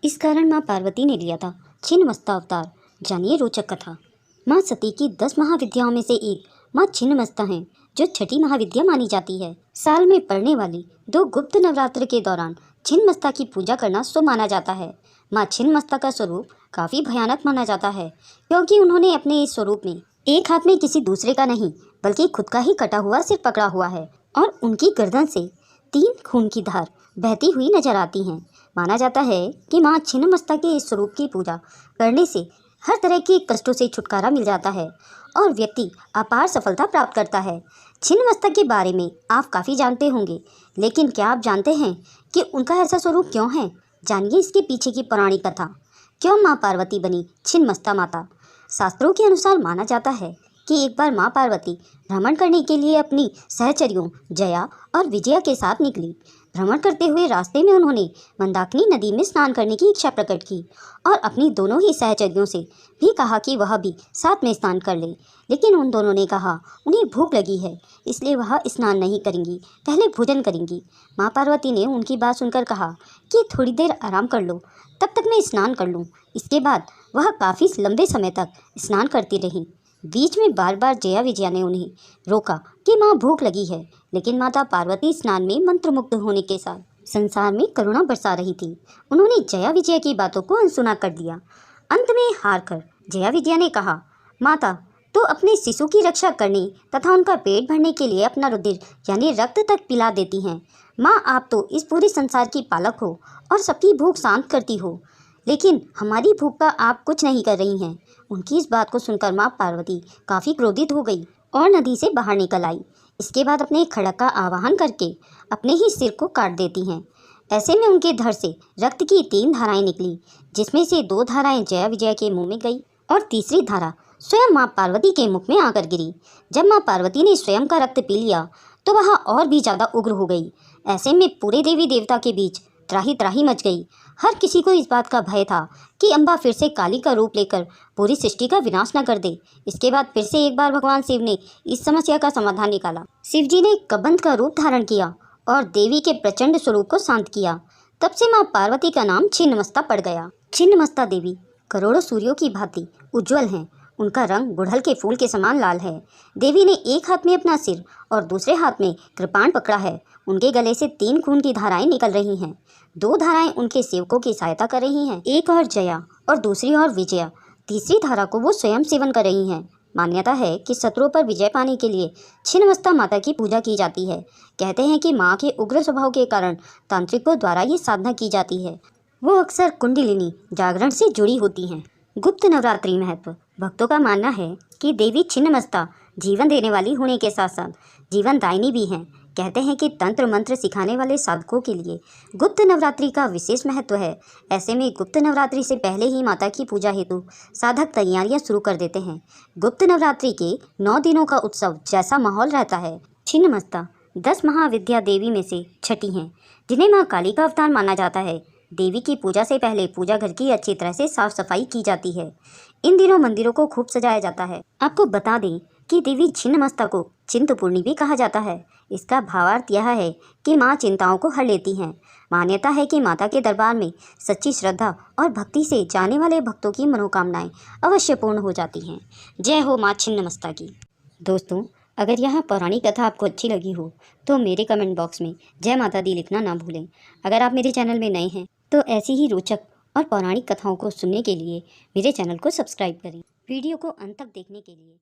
इस कारण माँ पार्वती ने लिया था छिन्नमस्ता अवतार। जानिए रोचक कथा। माँ सती की 10 महाविद्याओं में से एक माँ छिन्नमस्ता हैं, जो छठी महाविद्या मानी जाती है। साल में पड़ने वाली 2 गुप्त नवरात्र के दौरान छिन्नमस्ता की पूजा करना शुभ माना जाता है। माँ छिन्नमस्ता का स्वरूप काफी भयानक माना जाता है, क्योंकि उन्होंने अपने इस स्वरूप में एक हाथ में किसी दूसरे का नहीं बल्कि खुद का ही कटा हुआ सिर पकड़ा हुआ है और उनकी गर्दन से 3 खून की धार बहती हुई नजर आती हैं। माना जाता है कि माँ छिन्नमस्ता के इस स्वरूप की पूजा करने से हर तरह के कष्टों से छुटकारा मिल जाता है और व्यक्ति अपार सफलता प्राप्त करता है। छिन्नमस्ता के बारे में आप काफ़ी जानते होंगे, लेकिन क्या आप जानते हैं कि उनका ऐसा स्वरूप क्यों है? जानिए इसके पीछे की पौराणिक कथा। क्यों माँ पार्वती बनी छिन्नमस्ता माता? शास्त्रों के अनुसार माना जाता है कि एक बार माँ पार्वती भ्रमण करने के लिए अपनी सहचरियों जया और विजया के साथ निकली। भ्रमण करते हुए रास्ते में उन्होंने मंदाकिनी नदी में स्नान करने की इच्छा प्रकट की और अपनी दोनों ही सहचरियों से भी कहा कि वह भी साथ में स्नान कर ले, लेकिन उन दोनों ने कहा उन्हें भूख लगी है, इसलिए वह स्नान नहीं करेंगी, पहले भोजन करेंगी। माँ पार्वती ने उनकी बात सुनकर कहा कि थोड़ी देर आराम कर लो, तब तक मैं स्नान कर लूँ। इसके बाद वह काफ़ी लंबे समय तक स्नान करती रहीं। बीच में बार बार जया विजया ने उन्हें रोका कि माँ भूख लगी है, लेकिन माता पार्वती स्नान में मंत्रमुग्ध होने के साथ संसार में करुणा बरसा रही थी। उन्होंने जया विजया की बातों को अनसुना कर दिया। अंत में हार कर जया विजया ने कहा, माता तो अपने शिशु की रक्षा करने तथा उनका पेट भरने के लिए अपना रुधिर यानी रक्त तक पिला देती हैं। माँ आप तो इस पूरे संसार की पालक हो और सबकी भूख शांत करती हो, लेकिन हमारी भूख का आप कुछ नहीं कर रही हैं। उनकी इस बात को सुनकर माँ पार्वती काफ़ी क्रोधित हो गई और नदी से बाहर निकल आई। इसके बाद अपने खड़ग का आवाहन करके अपने ही सिर को काट देती हैं। ऐसे में उनके धड़ से रक्त की 3 धाराएं निकली, जिसमें से 2 धाराएं जया विजया के मुंह में गई और तीसरी धारा स्वयं माँ पार्वती के मुख में आकर गिरी। जब माँ पार्वती ने स्वयं का रक्त पी लिया तो वह और भी ज़्यादा उग्र हो गई। ऐसे में पूरे देवी देवता के बीच त्राही त्राही मच गई। हर किसी को इस बात का भय था कि अम्बा फिर से काली का रूप लेकर पूरी सृष्टि का विनाश न कर दे। इसके बाद फिर से एक बार भगवान शिव ने इस समस्या का समाधान निकाला। शिव जी ने कबंध का रूप धारण किया और देवी के प्रचंड स्वरूप को शांत किया। तब से माँ पार्वती का नाम छिन्नमस्ता पड़ गया। छिन्नमस्ता देवी करोड़ों सूर्यों की भांति उज्जवल हैं। उनका रंग गुड़हल के फूल के समान लाल है। देवी ने एक हाथ में अपना सिर और दूसरे हाथ में कृपाण पकड़ा है। उनके गले से 3 खून की धाराएं निकल रही हैं। 2 धाराएं उनके सेवकों की सहायता कर रही हैं, एक और जया और दूसरी और विजया। तीसरी धारा को वो स्वयं सेवन कर रही हैं। मान्यता है कि शत्रुओं पर विजय पाने के लिए छिन्नमस्ता माता की पूजा की जाती है। कहते हैं कि माँ के उग्र स्वभाव के कारण तांत्रिकों द्वारा ये साधना की जाती है। वो अक्सर कुंडलिनी जागरण से जुड़ी होती हैं। गुप्त नवरात्रि महत्व। भक्तों का मानना है कि देवी छिन्नमस्ता जीवन देने वाली होने के साथ साथ जीवन दायिनी भी हैं। कहते हैं कि तंत्र मंत्र सिखाने वाले साधकों के लिए गुप्त नवरात्रि का विशेष महत्व है। ऐसे में गुप्त नवरात्रि से पहले ही माता की पूजा हेतु साधक तैयारियां शुरू कर देते हैं। गुप्त नवरात्रि के 9 दिनों का उत्सव जैसा माहौल रहता है। छिन्नमस्ता 10 महाविद्या देवी में से छठी हैं, जिन्हें माँ काली का अवतार माना जाता है। देवी की पूजा से पहले पूजा घर की अच्छी तरह से साफ सफाई की जाती है। इन दिनों मंदिरों को खूब सजाया जाता है। आपको बता दें कि देवी छिन्नमस्ता को चिंतपूर्णी भी कहा जाता है। इसका भावार्थ यह है कि माँ चिंताओं को हर लेती हैं। मान्यता है कि माता के दरबार में सच्ची श्रद्धा और भक्ति से जाने वाले भक्तों की मनोकामनाएं अवश्य पूर्ण हो जाती हैं। जय हो माँ छिन्नमस्ता की। दोस्तों, अगर यह पौराणिक कथा आपको अच्छी लगी हो तो मेरे कमेंट बॉक्स में जय माता दी लिखना ना भूलें। अगर आप मेरे चैनल में नए हैं तो ऐसी ही रोचक और पौराणिक कथाओं को सुनने के लिए मेरे चैनल को सब्सक्राइब करें। वीडियो को अंत तक देखने के लिए